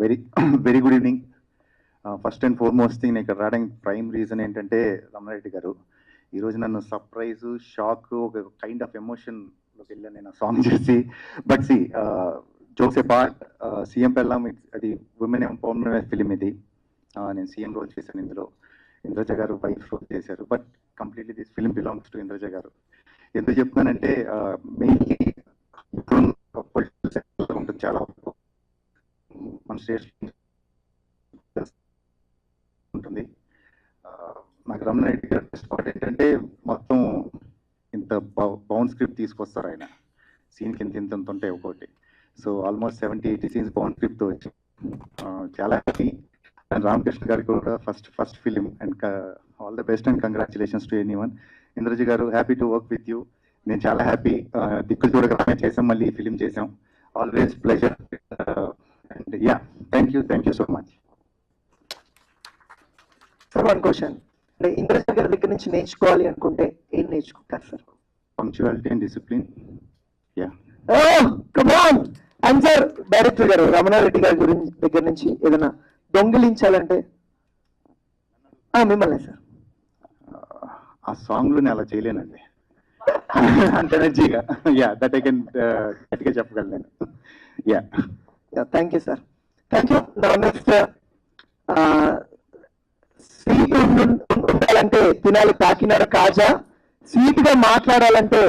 Very very good evening. First and foremost thing నేను ఇక్కడ రావడానికి ప్రైమ్ రీజన్ ఏంటంటే రమణారెడ్డి గారు ఈరోజు నన్ను సర్ప్రైజ్ షాక్ ఒక కైండ్ ఆఫ్ ఎమోషన్లోకి వెళ్ళాను నేను సాంగ్ చేసి. But see jokes apart, CM పెళ్ళాం అది ఉమెన్ ఎంపవర్మెంట్ ఫిలిం ఇది. నేను సీఎం రోల్ చేశాను ఇందులో, ఇంద్రజ గారు వైఫ్ రోల్ చేశారు. But completely this film belongs to Indraja గారు. ఎందుకు చెప్తున్నానంటే మెయిన్లీ ఇప్పుడు ఉంటుంది చాలా మన స్టేషన్ ఉంటుంది. నాకు రమణారెడ్డి గారు స్పాట్ ఏంటంటే మొత్తం ఇంత బౌండ్ స్క్రిప్ట్ తీసుకొస్తారు ఆయన. సీన్కి ఇంత ఉంటాయి ఒక్కొక్కటి. సో ఆల్మోస్ట్ 70-80 సీన్స్ బౌండ్ స్క్రిప్ట్తో వచ్చి చాలా హ్యాపీ. అండ్ రామకృష్ణ గారికి కూడా first film and all the best and congratulations to anyone. Indraja garu happy to work with you. నేను చాలా హ్యాపీ. దిక్కులు చూడగానే చేసాం, మళ్ళీ ఫిలిం చేసాం. Always pleasure. And yeah, thank you so much. Sir one question, అంటే ఇంద్రజ గారి దగ్గర నుంచి నేర్చుకోవాలి అనుకుంటే ఏం నేర్చుకుంటారు sir? Punctuality and discipline. Yeah, come on. And sir director గారు రమణారెడ్డి గారి దగ్గర నుంచి ఏదైనా దొంగిలించాలంటే మిమ్మల్ని సార్. ఆ సాంగ్లో నేను అలా చేయలేనండి అంత ఎనర్జీగా. యా, దట్ ఐ కెన్ గట్టిగా చెప్పగలను. Yeah, thank you sir, thank you. Next, sweet ఉండాలంటే తినాలి కాకినాడ కాజా, స్వీట్ గా మాట్లాడాలంటే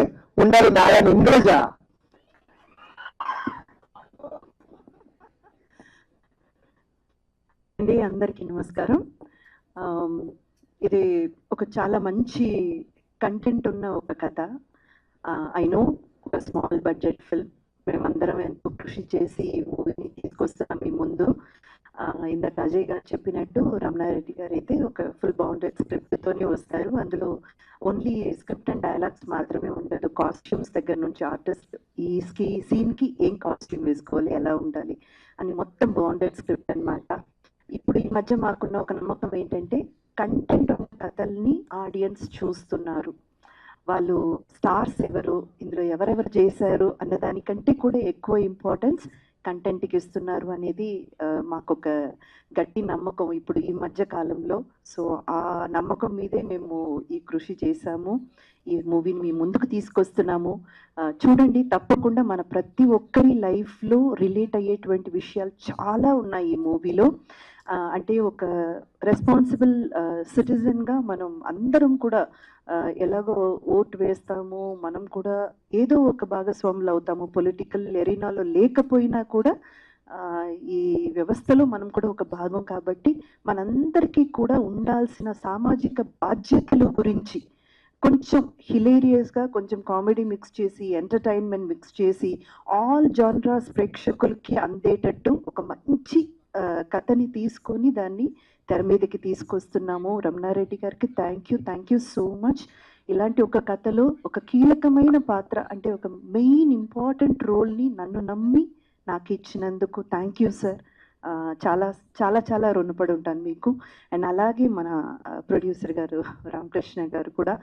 ఉండాలి నారాయణ ఇంద్రజ. అండి, అందరికీ నమస్కారం. ఇది ఒక చాలా మంచి కంటెంట్ ఉన్న ఒక కథ. ఐ నో ఒక స్మాల్ బడ్జెట్ ఫిల్మ్. మేమందరం ఎంతో కృషి చేసి ఈ మూవీని తీసుకొస్తున్నాం మీ ముందు. ఇందాక అజయ్ గారు చెప్పినట్టు రమణారెడ్డి గారు అయితే ఒక ఫుల్ బౌండెడ్ స్క్రిప్ట్తోనే వస్తారు. అందులో ఓన్లీ స్క్రిప్ట్ అండ్ డైలాగ్స్ మాత్రమే ఉండదు. కాస్ట్యూమ్స్ దగ్గర నుంచి ఆర్టిస్ట్ ఈ సీన్కి ఏం కాస్ట్యూమ్ వేసుకోవాలి, ఎలా ఉండాలి అని మొత్తం బౌండెడ్ స్క్రిప్ట్ అనమాట. ఇప్పుడు ఈ మధ్య మాకున్న ఒక నమ్మకం ఏంటంటే కంటెంట్ ఉన్న కథల్ని ఆడియన్స్ చూస్తున్నారు. వాళ్ళు స్టార్స్ ఎవరు, ఇందులో ఎవరెవరు చేశారు అన్న దానికంటే కూడా ఎక్కువ ఇంపార్టెన్స్ కంటెంట్కి ఇస్తున్నారు అనేది మాకొక గట్టి నమ్మకం ఇప్పుడు ఈ మధ్య కాలంలో. సో ఆ నమ్మకం మీదే మేము ఈ కృషి చేశాము, ఈ మూవీని మీ ముందుకు తీసుకొస్తున్నాము. చూడండి, తప్పకుండా మన ప్రతి ఒక్కరి లైఫ్లో రిలేట్ అయ్యేటువంటి విషయాలు చాలా ఉన్నాయి ఈ మూవీలో. అంటే ఒక రెస్పాన్సిబుల్ సిటిజన్గా మనం అందరం కూడా ఎలాగో ఓటు వేస్తాము, మనం కూడా ఏదో ఒక భాగస్వాములు అవుతాము. పొలిటికల్ ఎరీనాలో లేకపోయినా కూడా ఈ వ్యవస్థలో మనం కూడా ఒక భాగం కాబట్టి మనందరికీ కూడా ఉండాల్సిన సామాజిక బాధ్యతల గురించి కొంచెం హిలేరియస్గా, కొంచెం కామెడీ మిక్స్ చేసి, ఎంటర్టైన్మెంట్ మిక్స్ చేసి, ఆల్ జానరాస్ ప్రేక్షకులకి అందేటట్టు ఒక మంచి కథని తీసుకొని దాన్ని తెర మీదకి తీసుకొస్తున్నాము. రమణారెడ్డి గారికి థ్యాంక్ యూ సో మచ్. ఇలాంటి ఒక కథలో ఒక కీలకమైన పాత్ర, అంటే ఒక మెయిన్ ఇంపార్టెంట్ రోల్ని నన్ను నమ్మి నాకు ఇచ్చినందుకు థ్యాంక్ యూ సార్. చాలా చాలా చాలా రుణపడి ఉంటాను మీకు. అండ్ అలాగే మన ప్రొడ్యూసర్ గారు రామకృష్ణ గారు కూడా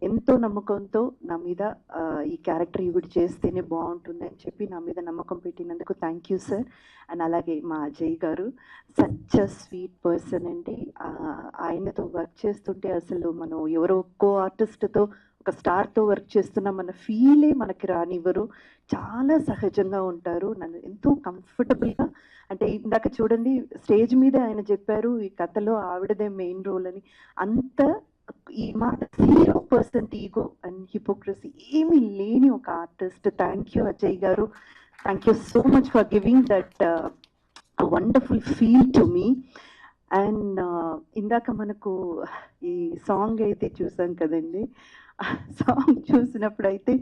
ఎంతో నమ్మకంతో నా మీద ఈ క్యారెక్టర్ ఈవిడ చేస్తేనే బాగుంటుంది అని చెప్పి నా మీద నమ్మకం పెట్టినందుకు థ్యాంక్ యూ సార్. అండ్ అలాగే మా అజయ్ గారు సచ్ అ స్వీట్ పర్సన్ అండి. ఆయనతో వర్క్ చేస్తుంటే అసలు మనం ఎవరో ఒక్కో ఆర్టిస్ట్తో ఒక స్టార్తో వర్క్ చేస్తున్నాం మన ఫీలే మనకి రానివ్వరు. చాలా సహజంగా ఉంటారు. నన్ను ఎంతో కంఫర్టబుల్గా, అంటే ఇందాక చూడండి స్టేజ్ మీద ఆయన చెప్పారు ఈ కథలో ఆవిడదే మెయిన్ రోల్ అని. అంత ఈ మాట 0% ఈగో అండ్ హిపోక్రసీ ఏమీ లేని ఒక ఆర్టిస్ట్. థ్యాంక్ యూ అజయ్ గారు, thank you so much for giving that wonderful feel to me. And ఇందాక మనకు ఈ సాంగ్ అయితే చూసాం కదండి. సాంగ్ చూసినప్పుడు అయితే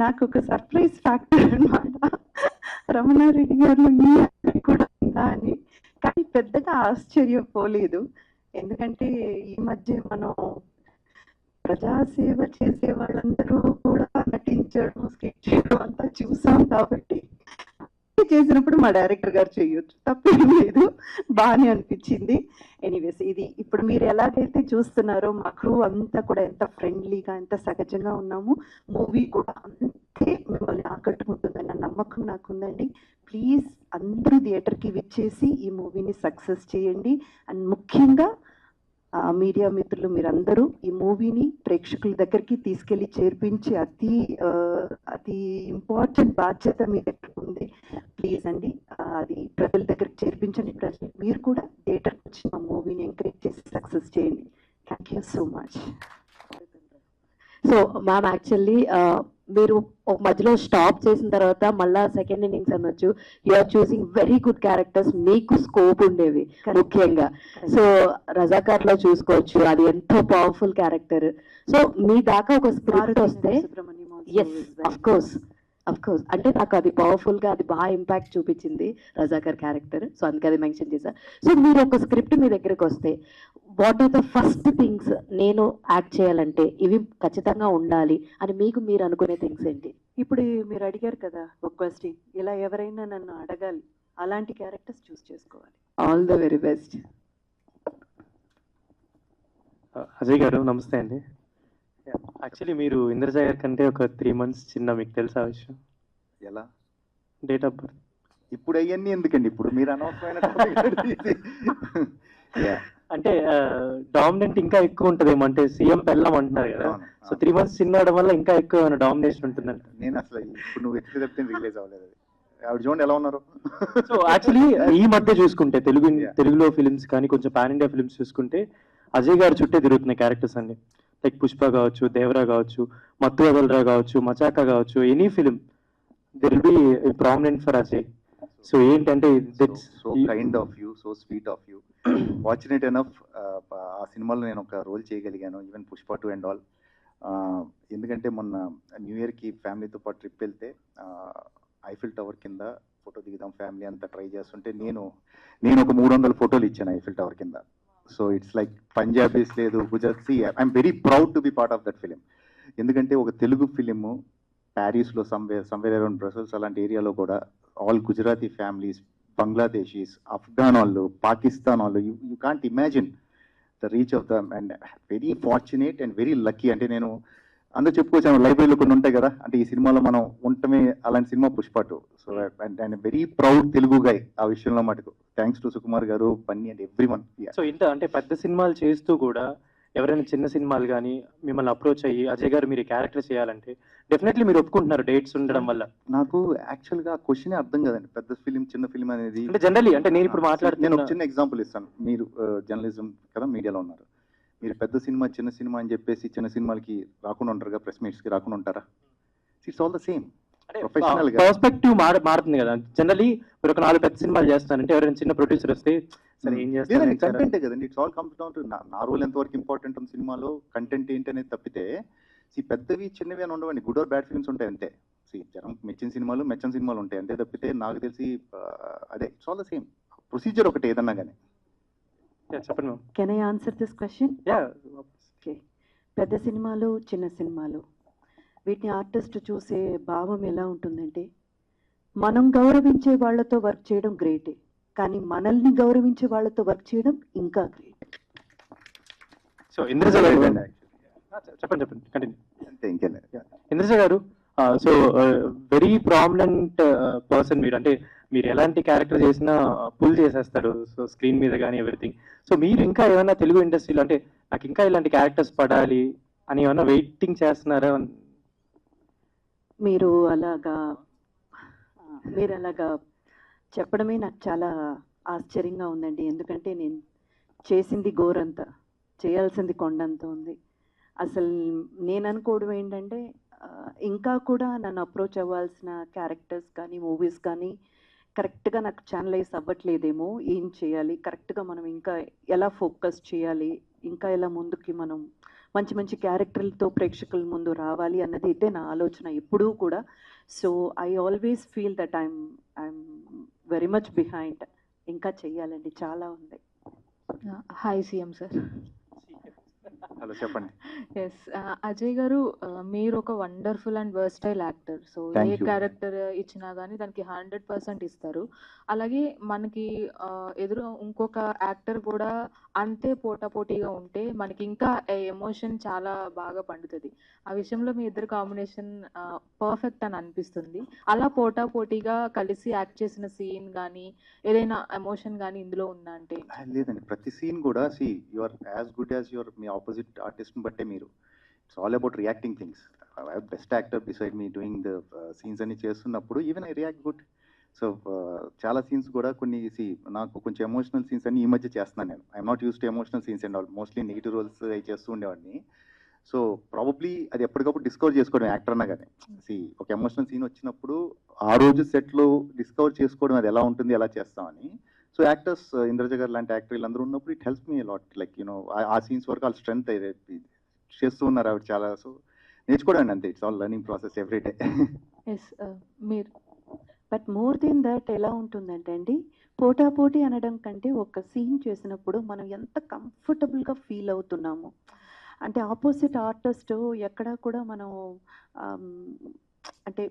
నాకు ఒక సర్ప్రైజ్ ఫ్యాక్టర్ అనమాట. రమణారెడ్డి గారు కూడా ఉందా అని. కానీ పెద్దగా ఆశ్చర్యపోలేదు, ఎందుకంటే ఈ మధ్య మనం ప్రజాసేవ చేసే వాళ్ళందరూ కూడా నటించడం, స్కెచ్ చేయడం అంతా చూసాం కాబట్టి చేసినప్పుడు మా డైరెక్టర్ గారు చేయొచ్చు, తప్పేం లేదు, బాగానే అనిపించింది. ఎనీవేస్, ఇది ఇప్పుడు మీరు ఎలాగైతే చూస్తున్నారో మా క్రూ అంతా కూడా ఎంత ఫ్రెండ్లీగా, ఎంత సహజంగా ఉన్నాము. మూవీ కూడా అంతే మిమ్మల్ని ఆకట్టుకుంటుందన్న నమ్మకం నాకుందండి. ప్లీజ్ అందరూ థియేటర్కి విచ్చేసి ఈ మూవీని సక్సెస్ చేయండి. అండ్ ముఖ్యంగా మీడియా మిత్రులు మీరందరూ ఈ మూవీని ప్రేక్షకుల దగ్గరికి తీసుకెళ్ళి చేర్పించి అతి ఇంపార్టెంట్ బాధ్యత మీ దగ్గర ఉంది. ప్లీజ్ అండి అది ప్రజల దగ్గరికి చేర్పించండి. ప్రజలు మీరు కూడా థియేటర్కి వచ్చి మా మూవీని ఎంకరేజ్ చేసి సక్సెస్ చేయండి. Thank you so much. So ma'am actually మీరు ఒక మధ్యలో స్టాప్ చేసిన తర్వాత మళ్ళా సెకండ్ ఇన్నింగ్స్ అనొచ్చు. You are choosing very good characters, మీకు స్కోప్ ఉండేవి ముఖ్యంగా. సో రజాకార్ లో చూసుకోవచ్చు, అది ఎంతో పవర్ఫుల్ క్యారెక్టర్. సో మీ దాకా ఒక స్క్రిప్ట్ వస్తే ఎస్ అఫ్ కోర్స్ అంటే నాకు అది పవర్ఫుల్ గా అది బాగా ఇంపాక్ట్ చూపించింది రజాకర్ క్యారెక్టర్. సో అందుకే అది మెన్షన్ చేశా. సో మీరు ఒక స్క్రిప్ట్ మీ దగ్గరకు వస్తే what are the first things నేను యాక్ట్ చేయాలంటే ఇవి ఖచ్చితంగా ఉండాలి అని మీకు మీరు అనుకునే థింగ్స్ ఏంటి? ఇప్పుడు మీరు అడిగారు కదా ఒక క్వశ్చన్, ఇలా ఎవరైనా నన్ను అడగాలి, అలాంటి క్యారెక్టర్స్ చూస్ చేసుకోవాలి. All the very best. Ajay గారు నమస్తే అండి. యాక్చువల్లీ మీరు ఇంద్రజ గారి కంటే ఒక 3 months చిన్న, మీకు తెలుసా విషయం? ఎలా? Date of birth. ఇప్పుడు అవన్నీ ఎందుకండి, ఇప్పుడు మీరు అనవసరమైన అంటే డామినెంట్ ఇంకా ఎక్కువ ఉంటదేమో, అంటే సీఎం పెళ్ళం అంటున్నారు కదా. సో 3 months చిన్న అవడం వల్ల ఇంకా ఎక్కువ డామినేషన్ ఉంటుందంట. నేను అసలు ఇప్పుడు నువ్వు ఎక్కడ చెప్తే రిలీజ్ అవ్వలేదు అది. ఆవిడ చూడండి ఎలా ఉన్నారు. సో యాక్చువల్లీ ఈ మధ్య చూసుకుంటే తెలుగులో ఫిలిమ్స్ కానీ కొంచెం పాన్ ఇండియా ఫిలిమ్స్ చూసుకుంటే అజయ్ గారు చుట్టే తిరుగుతున్నాయి క్యారెక్టర్స్ అండి. లైక్ పుష్ప కావచ్చు, దేవరా కావచ్చు, మత్తు వదలరా కావచ్చు, మచాకా కావచ్చు, any film there will be prominent for Ajay. So ఏంటంటే so kind of you, so sweet of you. Fortunate enough ఆ సినిమాలో నేను ఒక రోల్ చేయగలిగాను, ఈవెన్ పుష్ప 2 and all. ఎందుకంటే మొన్న న్యూ ఇయర్కి ఫ్యామిలీతో పాటు ట్రిప్ వెళ్తే ఐఫిల్ టవర్ కింద ఫోటో దిగుదాం ఫ్యామిలీ అంతా ట్రై చేస్తుంటే నేను ఒక 300 ఫోటోలు ఇచ్చాను ఐఫిల్ టవర్ కింద. సో ఇట్స్ లైక్ పంజాబీస్ లేదు, Gujarati. I'm very proud to be part of that film. ఎందుకంటే ఒక తెలుగు ఫిలిము ప్యారిస్లో సమ్వేర్ అరౌండ్ బ్రసెల్స్ అలాంటి ఏరియాలో కూడా ఆల్ గుజరాతీ ఫ్యామిలీస్, బంగ్లాదేశీస్, అఫ్ఘాన్ వాళ్ళు, పాకిస్తాన్ వాళ్ళు, you can't imagine the reach of them. And very fortunate and very lucky. అంటే నేను అందరూ చెప్పుకోవచ్చు, లైబ్రరీలో కొన్ని ఉంటాయి కదా, అంటే ఈ సినిమాలో మనం ఉండటమే అలాంటి cinema Pushpa 2. So and very proud Telugu guy ఆ విషయంలో మటుకు. థ్యాంక్స్ టు సుకుమార్ గారు, బన్నీ అండ్ ఎవ్రీవన్. సో ఇంత అంటే పెద్ద సినిమాలు చేస్తూ కూడా ఎవరైనా చిన్న సినిమాలు కానీ మిమ్మల్ని అప్రోచ్ అయ్యి అజయ్ గారు మీరు క్యారెక్టర్ చేయాలంటే డెఫినెట్లీ మీరు ఒప్పుకుంటున్నారు డేట్స్ ఉండడం వల్ల? నాకు యాక్చువల్గా ఆ క్వశ్చన్ అర్థం కదండి, పెద్ద ఫిలిం చిన్న ఫిలిం అనేది. అంటే జనరల్లీ అంటే నేను ఇప్పుడు నేను ఒక చిన్న ఎగ్జాంపుల్ ఇస్తాను. మీరు జర్నలిజం కదా, మీడియాలో ఉన్నారు. మీరు పెద్ద సినిమా చిన్న సినిమా అని చెప్పేసి చిన్న సినిమాలకి రాకుండా ఉంటారు కదా, ప్రెస్ మీట్స్కి రాకుండా ఉంటారా? It's all the same. Professional perspective మారుతుంది కదా. జనరల్లీ మీరు ఒక 4 పెద్ద సినిమాలు చేస్తానంటే ఎవరైనా చిన్న ప్రొడ్యూసర్ వస్తే సరే ఏం చేస్తారు, కంటెంటే కదండి. It's all comes down to నా రోల్ ఎంతవరకు ఇంపార్టెంట్ ఉంది సినిమాలో, కంటెంట్ ఏంటి అనేది తప్పితే పెద్దవి చిన్నవి అని ఉండవండి. గుడ్ ఆర్ బ్యాడ్ ఫిల్మ్స్ ఉంటాయి అంతే. జనం మెచ్చిన సినిమాలు మెచ్చని సినిమాలు ఉంటాయి అంతే తప్పితే నాకు తెలిసి అదే it's all the same. Procedure ఒకటి ఏదన్నా కానీ. చెప్పండి. Can I answer this question? Okay. పెద్ద సినిమాలు చిన్న సినిమాలు వీటిని ఆర్టిస్ట్ చూసే భావం ఎలా ఉంటుందంటే, మనం గౌరవించే వాళ్ళతో వర్క్ చేయడం గ్రేటే, కానీ మనల్ని గౌరవించే వాళ్ళతో వర్క్ చేయడం ఇంకా గ్రేట్. సో ఇంద్రజ గారు చెప్పండి కంటిన్యూ. అంతే, ఇంకేం. ఇంద్రజ గారు సో వెరీ ప్రామినెంట్ పర్సన్ మీరు. అంటే మీరు ఎలాంటి క్యారెక్టర్ చేసినా పుల్ చేసేస్తారు, సో స్క్రీన్ మీద కానీ ఎవ్రీథింగ్. సో మీరు ఇంకా ఏమైనా తెలుగు ఇండస్ట్రీలో అంటే నాకు ఇంకా ఇలాంటి క్యారెక్టర్స్ పడాలి అని ఏమైనా వెయిటింగ్ చేస్తున్నారా? మీరు అలాగా చెప్పడమే నాకు చాలా ఆశ్చర్యంగా ఉందండి. ఎందుకంటే నేను చేసింది గోరంత, చేయాల్సింది కొండంత ఉంది. అసలు నేను అనుకోవడం ఏంటంటే ఇంకా కూడా నన్ను అప్రోచ్ అవ్వాల్సిన క్యారెక్టర్స్ కానీ మూవీస్ కానీ కరెక్ట్గా నాకు ఛానలైజ్ అవ్వట్లేదేమో. ఏం చేయాలి, కరెక్ట్గా మనం ఇంకా ఎలా ఫోకస్ చేయాలి, ఇంకా ఎలా ముందుకి మనం మంచి మంచి క్యారెక్టర్లతో ప్రేక్షకుల ముందు రావాలి అన్నది అయితే నా ఆలోచన ఎప్పుడూ కూడా. So I always feel that I'm very much behind. ఇంకా చెయ్యాలండి, చాలా ఉంది. Hi CM sir. Hello. Hello చెప్పండి. ఎస్ అజయ్ గారు, మీరు ఒక wonderful and versatile actor. So A Thank you. Character ఇచ్చినా కానీ దానికి 100% ఇస్తారు. అలాగే మనకి ఎదురు ఇంకొక యాక్టర్ కూడా అంతే పోటాపోటీగా ఉంటే మనకి ఇంకా ఎమోషన్ చాలా బాగా పండుతుంది. ఆ విషయంలో మీ ఇద్దరు కాంబినేషన్ పర్ఫెక్ట్ అని అనిపిస్తుంది. అలా పోటాపోటీగా కలిసి యాక్ట్ చేసిన సీన్ కానీ ఏదైనా ఎమోషన్ కానీ ఇందులో ఉందా అంటే? లేదండి, ప్రతి సీన్ కూడా you are as good as your మీ ఆపోజిట్ ఆర్టిస్ట్ని బట్టే మీరు. It's all about reacting things. Best actor beside me doing the scenes అన్ని చేస్తున్నప్పుడు even I react good. So చాలా సీన్స్ కూడా కొన్ని నాకు కొంచెం ఎమోషనల్ సీన్స్ అన్ని ఈ మధ్య చేస్తున్నాను నేను. I'm not use to emotional scenes and all, mostly negative roles అవి చేస్తూ ఉండేవాడిని. సో ప్రాబబ్లీ అది ఎప్పటికప్పుడు డిస్కవర్ చేసుకోవడం యాక్టర్ అన్నా కానీ. ఒక ఎమోషనల్ సీన్ వచ్చినప్పుడు ఆ రోజు సెట్లో డిస్కవర్ చేసుకోవడం అది ఎలా ఉంటుంది, ఎలా చేస్తామని. సో యాక్టర్స్ ఇంద్రజ గారు లాంటి యాక్టర్ వీళ్ళందరూ ఉన్నప్పుడు it helps me lot. Like ఆ సీన్స్ వరకు వాళ్ళ స్ట్రెంత్ చేస్తూ ఉన్నారు ఆవిడ చాలా. సో నేర్చుకోవడం అంతే. It's all learning process every day. Yes మీరు బట్ మోర్ దెన్ దట్ ఎలా ఉంటుందంటే అండి, పోటాపోటీ అనడం కంటే ఒక సీన్ చేసినప్పుడు మనం ఎంత కంఫర్టబుల్గా ఫీల్ అవుతున్నాము అంటే ఆపోజిట్ ఆర్టిస్ట్ ఎక్కడా కూడా మనం అంటే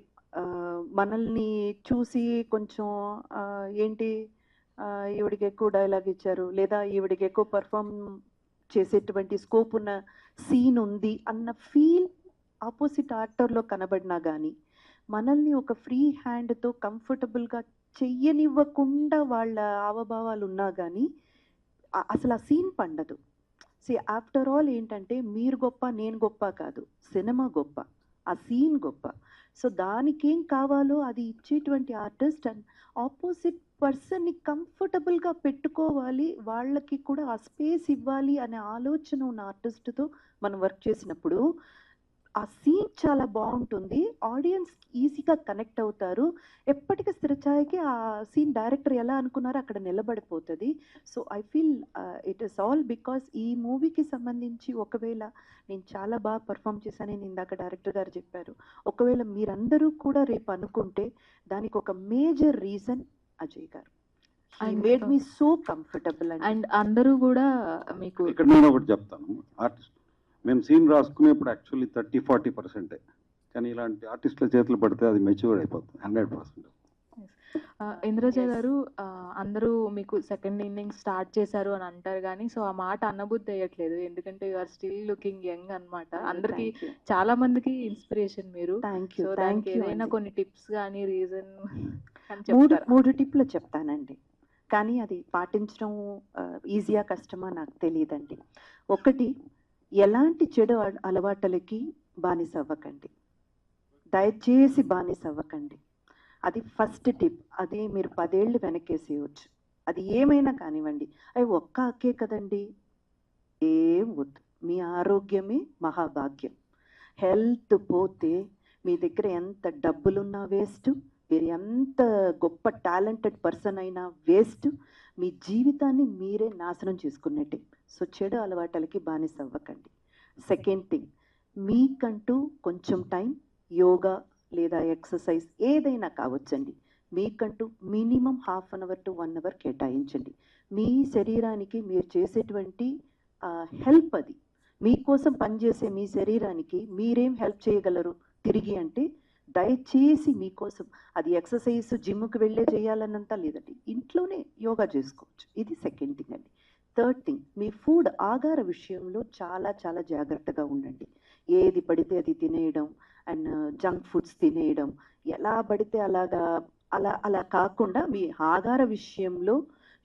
మనల్ని చూసి కొంచెం ఏంటి ఈవిడికి ఎక్కువ డైలాగ్ ఇచ్చారు లేదా ఈవిడికి ఎక్కువ పర్ఫామ్ చేసేటువంటి స్కోప్ ఉన్న సీన్ ఉంది అన్న ఫీల్ ఆపోజిట్ యాక్టర్లో కనబడినా కానీ మనల్ని ఒక ఫ్రీ హ్యాండ్తో కంఫర్టబుల్గా చెయ్యనివ్వకుండా వాళ్ళ హావభావాలు ఉన్నా కానీ అసలు ఆ సీన్ పండదు. ఆఫ్టర్ ఆల్ ఏంటంటే మీరు గొప్ప నేను గొప్ప కాదు, సినిమా గొప్ప, ఆ సీన్ గొప్ప. సో దానికి ఏం కావాలో అది ఇచ్చేటువంటి ఆర్టిస్ట్ అండ్ ఆపోజిట్ పర్సన్ని కంఫర్టబుల్గా పెట్టుకోవాలి, వాళ్ళకి కూడా ఆ స్పేస్ ఇవ్వాలి అనే ఆలోచన ఉన్న ఆర్టిస్ట్తో మనం వర్క్ చేసినప్పుడు ఆ సీన్ చాలా బాగుంటుంది. ఆడియన్స్ ఈజీగా కనెక్ట్ అవుతారు. ఎప్పటికీ స్థిరచాయికి ఆ సీన్ డైరెక్టర్ ఎలా అనుకున్నారో అక్కడ నిలబడిపోతుంది. So I feel it is all because ఈ మూవీకి సంబంధించి ఒకవేళ నేను చాలా బాగా పర్ఫామ్ చేశానని ఇందాక డైరెక్టర్ గారు చెప్పారు. ఒకవేళ మీరందరూ కూడా రేపు అనుకుంటే దానికి ఒక మేజర్ రీజన్ అజయ్ గారు. I made me so comfortable and అందరూ కూడా మీకు ఇక్కడ నేను ఒకటి చెప్తాను. ఆర్టిస్ట్ మేము సీన్ రాసుకునేప్పుడు యాక్చువల్లీ 30-40%, కానీ ఇలాంటి ఆర్టిస్టుల చేతులు పడితే అది మెచ్యూర్డ్ అయిపోతుంది 100%. ఇంద్రజ గారు, అందరూ మీకు సెకండ్ ఇన్నింగ్ స్టార్ట్ చేశారు అని అంటారు కానీ సో ఆ మాట అన్నబుద్ధి అయ్యట్లేదు, ఎందుకంటే you are still looking young అన్నమాట. అందరికి చాలా మందికి ఇన్స్పిరేషన్ మీరు. సో దానికి ఏదైనా కొన్ని టిప్స్ కానీ రీజన్ మూడు టిప్లు చెప్తానండి, కానీ అది పాటించడం ఈజీయా కష్టమా నాకు తెలియదండి. ఒకటి, ఎలాంటి చెడు అలవాట్లకి బానిస అవ్వకండి, దయచేసి బానిస అవ్వకండి. అది ఫస్ట్ టిప్. అది మీరు 10 ఏళ్ళు వెనకేసేయచ్చు, అది ఏమైనా కానివ్వండి. అవి ఒక్క అక్కే కదండి, ఏం వద్దు. మీ ఆరోగ్యమే మహాభాగ్యం. హెల్త్ పోతే మీ దగ్గర ఎంత డబ్బులున్నా వేస్ట్, మీరు ఎంత గొప్ప టాలెంటెడ్ పర్సన్ అయినా వేస్ట్. మీ జీవితాన్ని మీరే నాశనం చేసుకున్నట్టే. సో చెడు అలవాట్లకి బానిస అవ్వకండి. సెకండ్ థింగ్, మీకంటూ కొంచెం టైం యోగా లేదా ఎక్సర్సైజ్ ఏదైనా కావచ్చండి, మీకంటూ మినిమం 1/2 అవర్ to 1 అవర్ కేటాయించండి. మీ శరీరానికి మీరు చేసేటువంటి హెల్ప్, అది మీకోసం పనిచేసే మీ శరీరానికి మీరేం హెల్ప్ చేయగలరు తిరిగి అంటే దయచేసి మీకోసం అది ఎక్సర్సైజ్ జిమ్కి వెళ్ళే చేయాలన్నంత లేదండి, ఇంట్లోనే యోగా చేసుకోవచ్చు. ఇది సెకండ్ థింగ్ అండి. థర్డ్ థింగ్, మీ ఫుడ్ ఆహార విషయంలో చాలా చాలా జాగ్రత్తగా ఉండండి. ఏది పడితే అది తినేయడం అండ్ జంక్ ఫుడ్స్ తినేయడం, ఎలా పడితే అలా కాకుండా మీ ఆహార విషయంలో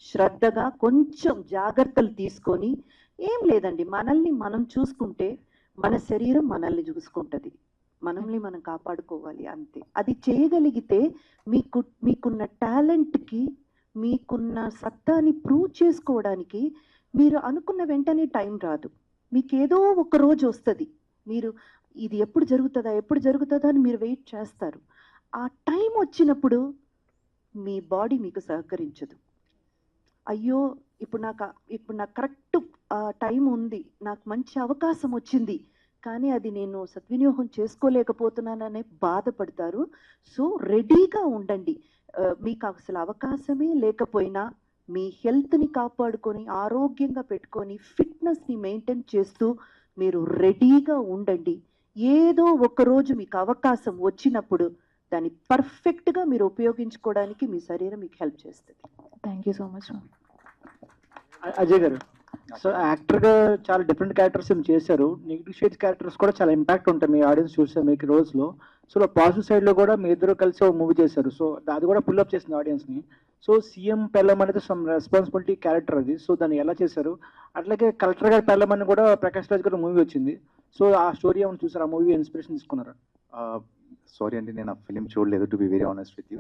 శ్రద్ధగా కొంచెం జాగ్రత్తలు తీసుకొని, ఏం లేదండి మనల్ని మనం చూసుకుంటే మన శరీరం మనల్ని చూసుకుంటుంది, మనల్ని మనం కాపాడుకోవాలి అంతే. అది చేయగలిగితే మీకున్న టాలెంట్కి, మీకున్న సత్తాని ప్రూవ్ చేసుకోవడానికి మీరు అనుకున్న వెంటనే టైం రాదు, మీకు ఏదో ఒక రోజు వస్తుంది. మీరు ఇది ఎప్పుడు జరుగుతుందా అని మీరు వెయిట్ చేస్తారు. ఆ టైం వచ్చినప్పుడు మీ బాడీ మీకు సహకరించదు. అయ్యో ఇప్పుడు నాకు కరెక్ట్ టైం ఉంది, నాకు మంచి అవకాశం వచ్చింది, కానీ అది నేను సద్వినియోగం చేసుకోలేకపోతున్నాననే బాధపడతారు. సో రెడీగా ఉండండి. మీకు అసలు అవకాశమే లేకపోయినా మీ హెల్త్ని కాపాడుకొని ఆరోగ్యంగా పెట్టుకొని ఫిట్నెస్ని మెయింటైన్ చేస్తూ మీరు రెడీగా ఉండండి. ఏదో ఒక రోజు మీకు అవకాశం వచ్చినప్పుడు దాన్ని పర్ఫెక్ట్గా మీరు ఉపయోగించుకోవడానికి మీ శరీరం మీకు హెల్ప్ చేస్తుంది. Thank you so much ma'am. Ajay గారు, సో యాక్టర్గా చాలా డిఫరెంట్ క్యారెక్టర్స్ ఏం చేశారు. నెగిటివ్ షేడ్స్ క్యారెక్టర్స్ కూడా చాలా ఇంపాక్ట్ ఉంటాయి మీ ఆడియన్స్ చూస్తే మీకు రోజులో. సో పాజిటివ్ సైడ్లో కూడా మీ ఇద్దరు కలిసి ఒక మూవీ చేశారు. సో అది కూడా పుల్అప్ చేసింది ఆడియన్స్ని. సో సీఎం పెళ్ళం అనేది సమ్ రెస్పాన్సిబిలిటీ క్యారెక్టర్ అది. సో దాన్ని ఎలా చేశారు? అట్లాగే కలెక్టర్ గారి పెళ్ళం అని కూడా ప్రకాష్ రాజ్ గారు మూవీ వచ్చింది. సో ఆ స్టోరీ ఏమైనా చూసారు? ఆ మూవీ ఇన్స్పిరేషన్ తీసుకున్నారా? సారీ అండి, నేను ఆ ఫిలిం చూడలేదు, to be very honest with you.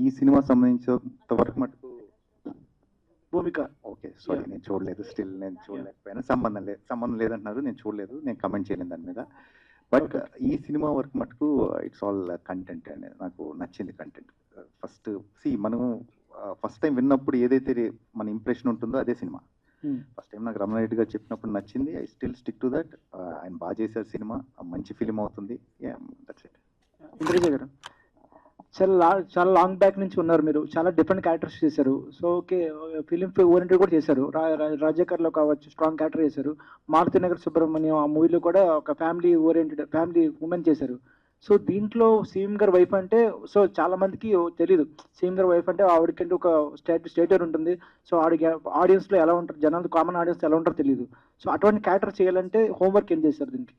ఈ సినిమా సంబంధించినంత వరకు మటుకు భూమిక. ఓకే, సారీ, నేను చూడలేదు. స్టిల్ నేను చూడలేకపోయినా. సంబంధం లేదంటున్నారు, నేను చూడలేదు, నేను కమెంట్ చేయలేదు దాని మీద. బట్ ఈ సినిమా వరకు మటుకు ఇట్స్ ఆల్ కంటెంట్ అండి. నాకు నచ్చింది కంటెంట్. మనం ఫస్ట్ టైం విన్నప్పుడు ఏదైతే మన ఇంప్రెషన్ ఉంటుందో అదే సినిమా. ఫస్ట్ టైం నాకు రమణారెడ్డి గారు చెప్పినప్పుడు నచ్చింది. I still stick to that. ఆయన బాగా చేశారు సినిమా, మంచి ఫిలిం అవుతుంది. That's it. ఇంద్రజ గారు, చాలా లాంగ్ బ్యాక్ నుంచి ఉన్నారు మీరు, చాలా డిఫరెంట్ క్యారెక్టర్స్ చేశారు. సో ఓకే, ఫిలిం ఓరియంటెడ్ కూడా చేశారు. రాజకర్లో కావచ్చు స్ట్రాంగ్ క్యారెక్టర్ చేశారు. మారుతి నగర్ సుబ్రహ్మణ్యం ఆ మూవీలో కూడా ఒక ఫ్యామిలీ ఓరియంటెడ్ ఫ్యామిలీ ఉమెన్ చేశారు. సో దీంట్లో సీఎం గారి వైఫ్ అంటే సో చాలా మందికి తెలియదు. సీఎం గారి వైఫ్ అంటే ఆవిడకంటే ఒక స్టేటర్ ఉంటుంది. సో ఆడియన్స్లో ఎలా ఉంటారు, జనాలు కామన్ ఆడియన్స్ ఎలా ఉంటారో తెలియదు. సో అటువంటి క్యారెక్టర్ చేయాలంటే హోంవర్క్ ఏం చేశారు దీనికి?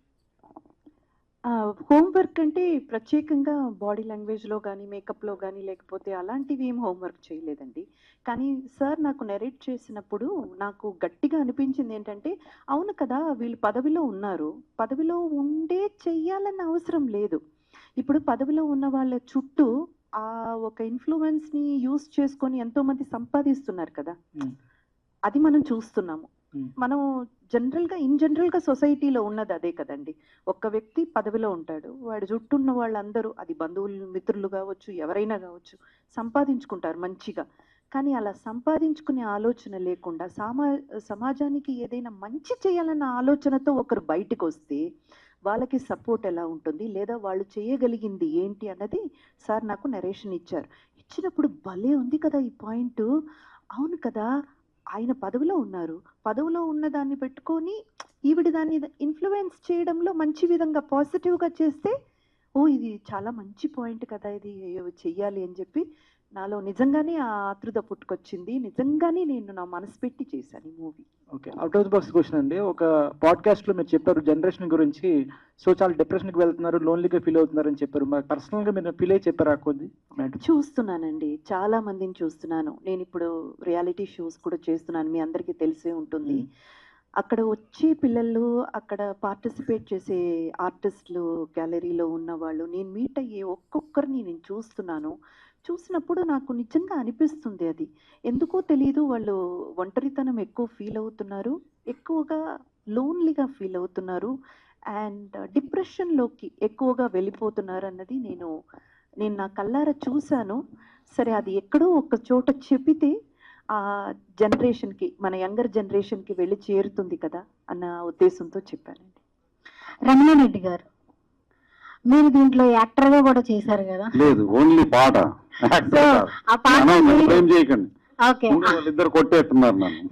హోంవర్క్ అంటే ప్రత్యేకంగా బాడీ లాంగ్వేజ్లో కానీ మేకప్లో కానీ లేకపోతే అలాంటివి ఏం హోంవర్క్ చేయలేదండి. కానీ సార్ నాకు నెరేట్ చేసినప్పుడు నాకు గట్టిగా అనిపించింది ఏంటంటే, అవును కదా, వీళ్ళు పదవిలో ఉన్నారు, పదవిలో ఉండే చెయ్యాలన్న అవసరం లేదు. ఇప్పుడు పదవిలో ఉన్న వాళ్ళ చుట్టూ ఆ ఒక ఇన్ఫ్లుయెన్స్ని యూజ్ చేసుకొని ఎంతోమంది సంపాదిస్తున్నారు కదా, అది మనం చూస్తున్నాము. మనం ఇన్ జనరల్గా సొసైటీలో ఉన్నది అదే కదండి. ఒక్క వ్యక్తి పదవిలో ఉంటాడు, వాడి చుట్టూ ఉన్న వాళ్ళందరూ, అది బంధువులు మిత్రులు కావచ్చు ఎవరైనా కావచ్చు, సంపాదించుకుంటారు మంచిగా. కానీ అలా సంపాదించుకునే ఆలోచన లేకుండా సమాజానికి ఏదైనా మంచి చేయాలన్న ఆలోచనతో ఒకరు బయటకు వస్తే వాళ్ళకి సపోర్ట్ ఎలా ఉంటుంది, లేదా వాళ్ళు చేయగలిగింది ఏంటి అన్నది సార్ నాకు నరేషన్ ఇచ్చినప్పుడు భలే ఉంది కదా ఈ పాయింట్. అవును కదా, ఆయన పదవిలో ఉన్నారు, పదవిలో ఉన్న దాన్ని పెట్టుకొని ఈవిడ దాన్ని ఇన్ఫ్లుయెన్స్ చేయడంలో మంచి విధంగా పాజిటివ్గా చేస్తే, ఓ ఇది చాలా మంచి పాయింట్ కదా, ఇది చెయ్యాలి అని చెప్పి నాలో నిజంగానే ఆ ఆతృత పుట్టుకొచ్చింది. నిజంగానే నేను నా మనసు పెట్టి చేశాను ఈ movie. Okay, out of the box question అండి. ఒక పాడ్కాస్ట్లో మీరు చెప్పారు జనరేషన్ గురించి. సో చాలా డిప్రెషన్కి వెళ్తున్నారు, లోన్లీగా ఫీల్ అవుతున్నారు అని చెప్పారు. మరి పర్సనల్గా మీరు ఫీల్ అయ్యి చెప్పారా కొద్ది? చూస్తున్నానండి, చాలా మందిని చూస్తున్నాను. నేను ఇప్పుడు రియాలిటీ షోస్ కూడా చేస్తున్నాను, మీ అందరికీ తెలిసే ఉంటుంది. అక్కడ వచ్చే పిల్లలు, అక్కడ పార్టిసిపేట్ చేసే ఆర్టిస్టులు, గ్యాలరీలో ఉన్న వాళ్ళు, నేను మీట్ అయ్యే ఒక్కొక్కరిని నేను చూసినప్పుడు నాకు నిజంగా అనిపిస్తుంది. అది ఎందుకో తెలియదు, వాళ్ళు ఒంటరితనం ఎక్కువ ఫీల్ అవుతున్నారు, ఎక్కువగా లోన్లీగా ఫీల్ అవుతున్నారు, అండ్ డిప్రెషన్లోకి ఎక్కువగా వెళ్ళిపోతున్నారు అన్నది నేను నా కళ్ళారా చూశాను. సరే, అది ఎక్కడో ఒక చోట చెప్పితే ఆ జనరేషన్కి, మన యంగర్ జనరేషన్కి వెళ్ళి చేరుతుంది కదా అన్న ఉద్దేశంతో చెప్పానండి. రమణారెడ్డి గారు, మీరు దీంట్లో యాక్టర్గా కూడా చేశారు కదా? లేదు, ఓన్లీ పాట. సో ఆ పాట చేయకండి, ఓకే, వాళ్ళిద్దరు కొట్టేస్తున్నారు నన్ను.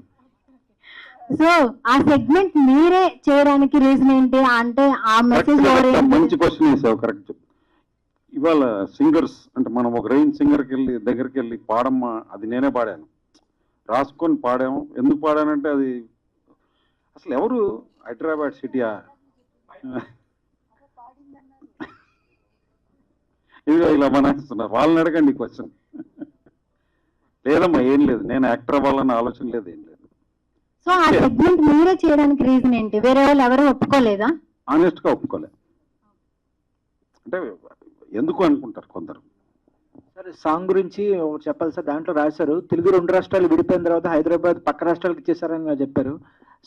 సో ఆ సెగ్మెంట్ మీరే చేయడానికి రీజన్ ఏంటి? అంటే ఆ మెసేజ్ మంచి క్వశ్చన్ వేసావు, కరెక్ట్. ఇవాళ సింగర్స్ అంటే మనం ఒక రేంజ్ దగ్గరికి వెళ్ళి పాడమ్మా, అది నేనే పాడాను, రాసుకొని పాడాము. ఎందుకు పాడానంటే అది అసలు ఎవరు హైదరాబాద్ సిటీయా, ఇదిగో ఇలా మనేస్తున్నారు. వాళ్ళని అడగండి క్వశ్చన్. లేదమ్మా, ఏం లేదు, నేను యాక్టర్ అవ్వాలన్న ఆలోచన లేదు, ఏం లేదు. సో ఆ సెగ్మెంట్ మీరే చేయడానికి రీజన్ ఏంటి? వేరే వాళ్ళు ఎవరు ఒప్పుకోలేదా? ఆనెస్ట్ గా ఒప్పుకోలే. అంటే ఎందుకు అనుకుంటారు కొందరు. సరే, సాంగ్ గురించి చెప్పాలి సార్. దాంట్లో రాశారు, తెలుగు 2 రాష్ట్రాలు విడిపోయిన తర్వాత హైదరాబాద్ పక్క రాష్ట్రాలకు ఇచ్చేసారని చెప్పారు.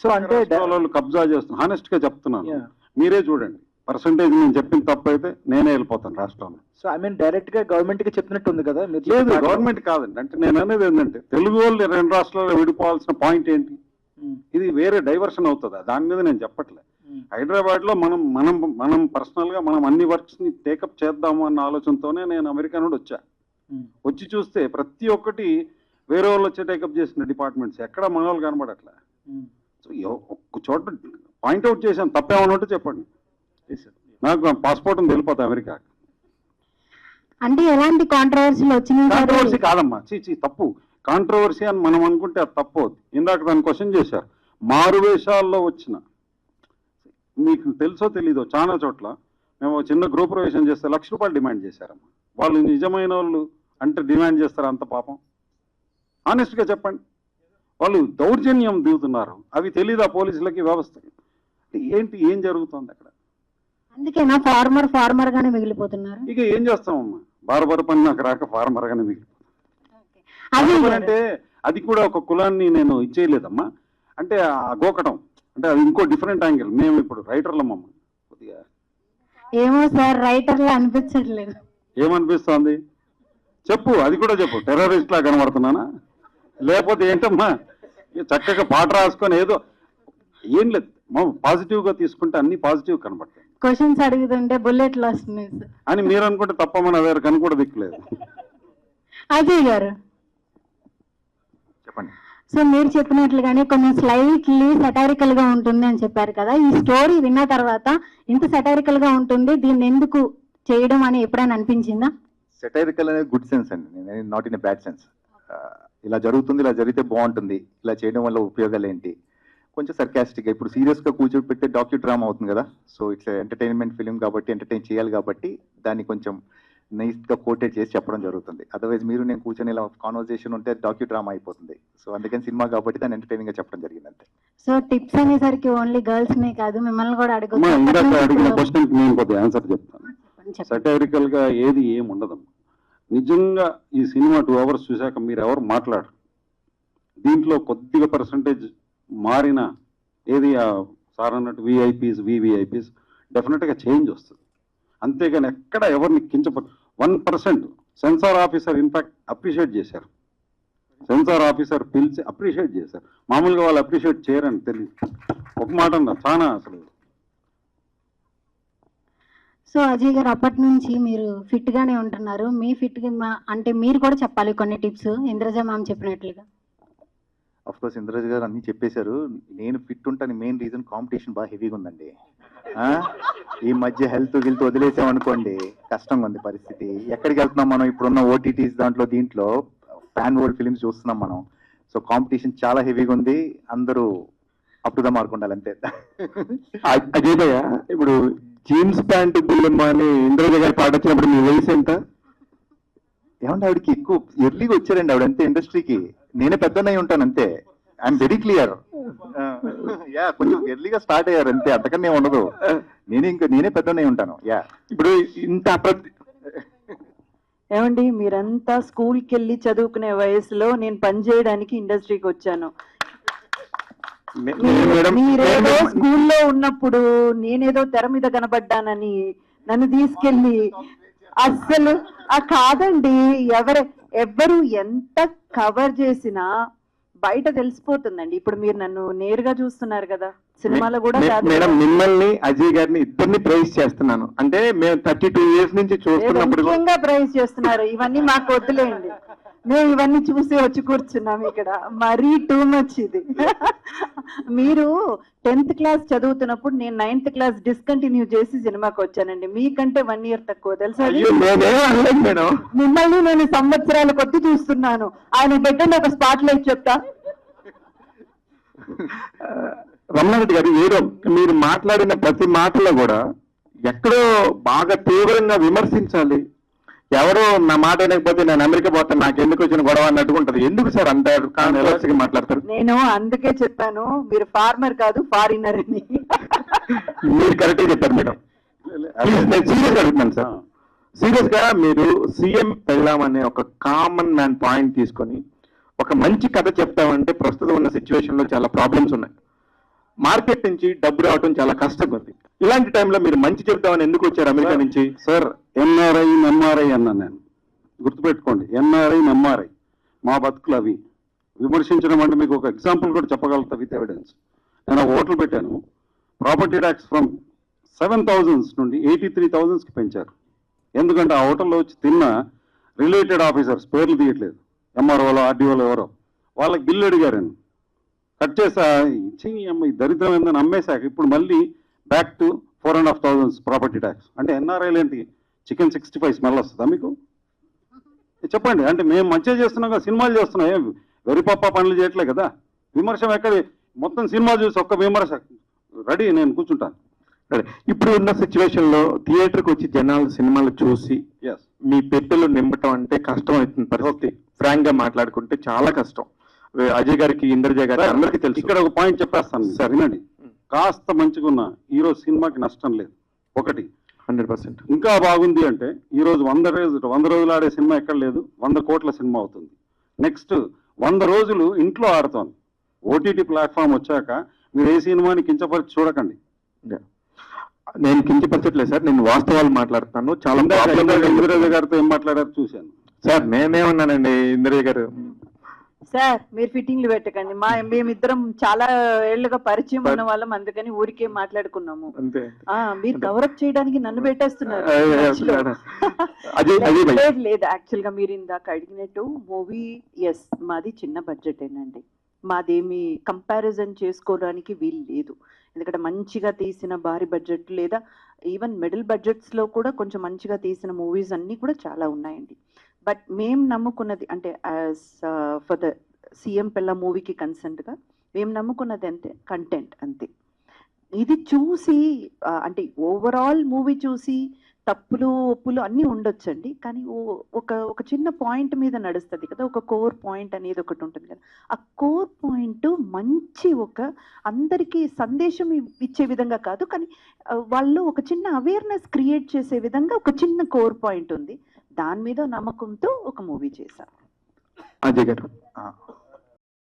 సో అంటే వాళ్ళు కబ్జా చేస్తున్నారు. హానెస్ట్ గా చెప్తున్నాను, మీరే చూడండి. పర్సంటేజ్ నేను చెప్పిన తప్పు అయితే నేనే వెళ్ళిపోతాను రాష్ట్రంలో. సో ఐ మీన్ డైరెక్ట్ గా గవర్నమెంట్ కి చెప్పినట్టు ఉంది కదా? లేదు, గవర్నమెంట్ కాదండి. అంటే నేను అనేది ఏంటంటే తెలుగు వాళ్ళు 2 రాష్ట్రాల్లో విడిపోవాల్సిన పాయింట్ ఏంటి? ఇది వేరే డైవర్షన్ అవుతుందా? దాని మీద నేను చెప్పట్లే. హైదరాబాద్ లో మనం పర్సనల్ గా మనం అన్ని వర్క్స్ ని టేకప్ చేద్దాము అన్న ఆలోచనతోనే నేను అమెరికా నుండి వచ్చి చూస్తే ప్రతి ఒక్కటి వేరే వాళ్ళు వచ్చి టేకప్ చేసిన డిపార్ట్మెంట్స్ ఎక్కడ మన వాళ్ళు కనబడట్లే. సో ఒక్క చోట పాయింట్అవుట్ చేశాను, తప్పేమన్నా ఉంటే చెప్పండి. నాకు పాస్పోర్ట్ ఉంది, వెళ్ళిపోతా అమెరికా. అంటే ఎలాంటి కాంట్రవర్సీలు వచ్చినాయి? కాంట్రవర్సీ కాదమ్మా, తప్పు. కాంట్రవర్సీ అని మనం అనుకుంటే అది తప్పు అవుతుంది. ఇందాక దాన్ని క్వశ్చన్ చేశారు. మారువేషాల్లో వచ్చిన, మీకు తెలుసో తెలీదో, చాలా చోట్ల మేము చిన్న గృహ ప్రవేశం చేస్తే ₹1,00,000 డిమాండ్ చేశారమ్మా. వాళ్ళు నిజమైన వాళ్ళు అంటే డిమాండ్ చేస్తారు అంత పాపం? ఆనెస్ట్గా చెప్పండి. వాళ్ళు దౌర్జన్యం దిగుతున్నారు, అవి తెలీదా పోలీసులకి, వ్యవస్థకి? ఏంటి, ఏం జరుగుతుంది అక్కడ? అందుకేనా ఫార్మర్ గానే మిగిలిపోతున్నారు? ఇక ఏం చేస్తామమ్మా, బార్బర్ పని నాకు రాక ఫార్మర్ గానే మిగిలిపోతుంది. అంటే అది కూడా ఒక కులాన్ని నేను ఇచ్చేయలేదమ్మా. అంటే ఆ గోకటం అంటే అది ఇంకో డిఫరెంట్ యాంగిల్. మేము ఇప్పుడు రైటర్లమ్మా. కొద్దిగా ఏమో సార్, రైటర్లు అనిపించట్లేదు. ఏమనిపిస్తోంది చెప్పు, అది కూడా చెప్పు. టెర్రరిస్ట్ లా కనబడుతున్నానా లేకపోతే ఏంటమ్మా? చక్కగా పాట రాసుకొని ఏదో ఏం లేదు, పాజిటివ్గా తీసుకుంటే అన్ని పాజిటివ్ కనబడతాయి. క్వశ్చన్స్ అడుగుతుంటే బుల్లెట్లు వస్తున్నాయి సార్ అని మీరు అనుకుంటే తప్పమని అదే కను కూడా దిక్కులేదు. అజయ్ గారు చెప్పండి. సో మీరు చెప్పినట్లుగానే కొంచెం స్లైట్లీ సెటారికల్ గా ఉంటుంది అని చెప్పారు కదా. ఈ స్టోరీ విన్న తర్వాత ఇంత సెటారికల్ గా ఉంటుంది, దీన్ని ఎందుకు చేయడం అని ఎప్పుడైనా అనిపించిందా? సెటైరికల్ అనేది గుడ్ సెన్స్ అండి, not in a bad sense. ఇలా జరుగుతుంది, ఇలా జరిగితే బాగుంటుంది, ఇలా చేయడం వల్ల ఉపయోగాలు ఏంటి, కొంచెం సర్కాస్టిక్గా. ఇప్పుడు సీరియస్గా కూర్చోబెట్టే డాక్యూ డ్రామా అవుతుంది కదా. సో ఇట్స్ ఎంటర్టైన్మెంట్ ఫిలిం కాబట్టి ఎంటర్టైన్ చేయాలి కాబట్టి దాన్ని కొంచెం నైస్గా కోటెడ్ చేసి చెప్పడం జరుగుతుంది. అదర్వైజ్ మీరు నేను కూర్చొని ఇలా కాన్వర్జేషన్ ఉంటే డాక్యూ డ్రామా అయిపోతుంది. సో అందుకని సినిమా కాబట్టి దాన్ని ఎంటర్టైనింగ్గా చెప్పడం జరిగింది అంతే. సో టిప్స్ అనేసరికి ఓన్లీ గర్ల్స్ నే కాదు, మిమ్మల్ని కూడా ఇందాక అడిగిన క్వశ్చన్ నేను కొద్దిగా ఆన్సర్ చెప్తాను. అడగచ్చు. సటైరికల్ గా ఏది ఏం ఉండదమ్మా. నిజంగా ఈ సినిమా 2 hours చూశాక మీరు ఎవరు మాట్లాడరు. దీంట్లో కొద్దిగా పర్సంటేజ్ మారిన ఏది సార్ అన్నట్టు వివిఐపీస్ డెఫినెట్గా చేంజ్ వస్తుంది. అంతేగాని ఎక్కడ ఎవరిని కించపడు 1% సెన్సార్ ఆఫీసర్ ఇన్ఫాక్ట్ అప్రిషియేట్ చేశారు. సెన్సార్ ఆఫీసర్ పిలిచి అప్రిషియేట్ చేశారు. మామూలుగా వాళ్ళు అప్రిషియేట్ చేయరని తెలియదు. ఒక మాట అన్నా చాలా అసలు. సో అజయ్ గారు అప్పటి నుంచి మీరు ఫిట్ గానే ఉంటున్నారు. మీ ఫిట్ అంటే మీరు కూడా చెప్పాలి కొన్ని టిప్స్ ఇంద్రజ మ్యామ్ చెప్పినట్లుగా. అఫ్ కోర్స్ ఇంద్రజ్ గారు అన్ని చెప్పేశారు. నేను ఫిట్ ఉంటాను మెయిన్ రీజన్ కాంపిటీషన్ బాగా హెవీగా ఉందండి. ఈ మధ్య హెల్త్ వదిలేసామనుకోండి కష్టంగా ఉంది పరిస్థితి. ఎక్కడికి వెళ్తున్నాం మనం ఇప్పుడున్న ఓటీటీస్ దీంట్లో పాన్ వరల్డ్ ఫిలిమ్స్ చూస్తున్నాం మనం. సో కాంపిటీషన్ చాలా హెవీగా ఉంది. అందరూ అప్ టు ద మార్క్ ఉండాలి అంతే. అజయ్ భయ్య, ఇప్పుడు జీన్స్ ప్యాంట్ బుల్లమ్మ అని ఇంద్రజ గారి పాట వచ్చినప్పుడు మీ వయసు ఎంత? ఏమంటే ఆవిడకి ఎక్కువ ఎర్లీగా వచ్చారండి ఆవిడ అంతే ఇండస్ట్రీకి. నేనే పెద్దనై ఉంటాను అంతే. I'm very clear. యా కొంచెం ఎర్లీగా స్టార్ట్ అయ్యారు అంతే, అంతకన్నా ఉండదు. నేనే పెద్దనై ఉంటాను. యా ఇప్పుడు ఇంత ఏమండి మీరంతా స్కూల్కి వెళ్ళి చదువుకునే వయసులో నేను పని చేయడానికి ఇండస్ట్రీకి వచ్చాను. మీరేదో స్కూల్లో ఉన్నప్పుడు నేనేదో తెర మీద కనబడ్డానని నన్ను తీసుకెళ్ళి అస్సలు కాదండి. ఎవరు ఎంత కవర్ చేసినా బయట తెలిసిపోతుందండి. ఇప్పుడు మీరు నన్ను నేరుగా చూస్తున్నారు కదా, సినిమాలో కూడా కాదు. మేడం మిమ్మల్ని అజయ్ గారిని ఇద్దరిని ప్రైజ్ చేస్తున్నాను. అంటే మేము 32 years నుంచి చూస్తున్నప్పుడు ముఖ్యంగా ప్రైజ్ చేస్తున్నారు. ఇవన్నీ మాకు వద్దులేండి, మేము ఇవన్నీ చూసి వచ్చి కూర్చున్నాం ఇక్కడ. మరీ టూ మచ్ ఇది. మీరు 10th class చదువుతున్నప్పుడు నేను 9th class డిస్కంటిన్యూ చేసి సినిమాకి వచ్చానండి. మీకంటే 1 year తక్కువ తెలుసా? మిమ్మల్ని నేను సంవత్సరాల కొద్ది చూస్తున్నాను. ఆయన పెట్టండి ఒక స్పాట్ లైట్ చెప్తా. రమణారెడ్డి గారు, ఏదో మీరు మాట్లాడిన ప్రతి మాటలో కూడా ఎక్కడో బాగా తీవ్రంగా విమర్శించాలి. ఎవరో నా మాట వినకపోతే నేను అమెరికా పోతాను, నాకు ఎందుకు వచ్చిన గొడవ అన్నట్టుగా ఉంటది. ఎందుకు సార్ అంటారు కాంట్రవర్సీగా మాట్లాడతారు? నేను అందుకే చెప్పాను మీరు ఫార్మర్ కాదు ఫారినర్ అని. మీరు కరెక్ట్గా చెప్పారు మేడం. నేను సీరియస్ అడుగుతున్నాను సార్. సీరియస్ గా మీరు సీఎం పెళ్ళాం అనే ఒక కామన్ మ్యాన్ పాయింట్ తీసుకొని ఒక మంచి కథ చెప్తామంటే ప్రస్తుతం ఉన్న సిచ్యువేషన్ లో చాలా ప్రాబ్లమ్స్ ఉన్నాయి. మార్కెట్ నుంచి డబ్బు రావడం చాలా కష్టంగా ఉంది. ఇలాంటి టైంలో మీరు మంచి చెప్తామని ఎందుకు వచ్చారు అమెరికా నుంచి? సార్ ఎంఆర్ఐ అన్నాను నేను. గుర్తుపెట్టుకోండి, ఎంఆర్ఐ మా బతుకులు అవి. విమర్శించడం అంటే మీకు ఒక ఎగ్జాంపుల్ కూడా చెప్పగలుగుతా విత్ ఎవిడెన్స్. నేను ఒక హోటల్ పెట్టాను. ప్రాపర్టీ ట్యాక్స్ ఫ్రమ్ 7,000 నుండి 83,000కి పెంచారు. ఎందుకంటే ఆ హోటల్లో వచ్చి తిన్న రిలేటెడ్ ఆఫీసర్స్ పేర్లు తీయట్లేదు, ఎంఆర్ఓలో ఆర్డీఓలో ఎవరో, వాళ్ళకి బిల్లు అడిగారండి. కట్ చేసా ఇచ్చి ఈ దరిద్రం ఏందని అమ్మేశాక ఇప్పుడు మళ్ళీ బ్యాక్ టు 4,500 ప్రాపర్టీ ట్యాక్స్. అంటే ఎన్ఆర్ఐలు ఏంటి, చికెన్ 65 స్మెల్ వస్తుందా మీకు? చెప్పండి. అంటే మేము మంచిగా చేస్తున్నాం కదా, సినిమాలు చేస్తున్నాం, ఏం వెరిపప్ప పనులు చేయట్లే కదా. విమర్శ ఎక్కడ, మొత్తం సినిమా చూసి ఒక్క విమర్శ రెడీ, నేను కూర్చుంటాను. ఇప్పుడు ఉన్న సిచ్యువేషన్ లో థియేటర్కి వచ్చి జనాలు సినిమాలు చూసి మీ పెట్టెలు నింపటం అంటే కష్టం అవుతుంది పరిస్థితి. ఫ్రాంక్ గా మాట్లాడుకుంటే చాలా కష్టం. అజయ్ గారికి, ఇంద్రజ గారికి అందరికీ తెలుసు. ఇక్కడ ఒక పాయింట్ చెప్పేస్తాను సార్, వినండి. కాస్త మంచిగా ఉన్న ఈరోజు సినిమాకి నష్టం లేదు. ఒకటి 100%. ఇంకా బాగుంది అంటే ఈరోజు 100 రోజులు ఆడే సినిమా ఎక్కడ లేదు, 100 కోట్ల సినిమా అవుతుంది. నెక్స్ట్ 100 రోజులు ఇంట్లో ఆడుతోంది. ఓటీటీ ప్లాట్ఫామ్ వచ్చాక మీరు ఏ సినిమాని కించపరిచి చూడకండి. నేను కించపరచట్లేదు సార్, నేను వాస్తవాలు మాట్లాడుతున్నాను. చాలా ఇంద్రజ గారితో ఏం మాట్లాడారు చూశాను సార్. నేనేమన్నానండి ఇంద్రజ గారు? సార్ మీరు ఫిట్టింగ్లు పెట్టకండి. మేమిద్దరం చాలా ఏళ్లుగా పరిచయం ఉన్న వాళ్ళం, అందుకని ఊరికే మాట్లాడుకున్నాము. మీరు కవరప్ చేయడానికి నన్ను పెట్టేస్తున్నారు. లేదు, యాక్చువల్ గా మీరు ఇందాక అడిగినట్టు మూవీ మాది చిన్న బడ్జెటేనండి. మాదేమి కంపారిజన్ చేసుకోవడానికి వీలు లేదు. ఎందుకంటే మంచిగా తీసిన భారీ బడ్జెట్ లేదా ఈవెన్ మిడిల్ బడ్జెట్స్ లో కూడా కొంచెం మంచిగా తీసిన మూవీస్ అన్ని కూడా చాలా ఉన్నాయండి. బట్ మేము నమ్ముకున్నది అంటే యాజ్ ఫర్ ద సీఎం పిల్ల మూవీకి కన్సెంట్గా మేము నమ్ముకున్నది అంతే కంటెంట్ అంతే. ఇది చూసి అంటే ఓవరాల్ మూవీ చూసి తప్పులు ఒప్పులు అన్నీ ఉండొచ్చండి, కానీ ఒక చిన్న పాయింట్ మీద నడుస్తుంది కదా, ఒక కోర్ పాయింట్ అనేది ఒకటి ఉంటుంది కదా. ఆ కోర్ పాయింట్ మంచి ఒక అందరికీ సందేశం ఇచ్చే విధంగా కాదు, కానీ వాళ్ళు ఒక చిన్న అవేర్నెస్ క్రియేట్ చేసే విధంగా ఒక చిన్న కోర్ పాయింట్ ఉంది. దాని మీద నమ్మకంతో ఒక మూవీ చేశారు. అజయ్ గారు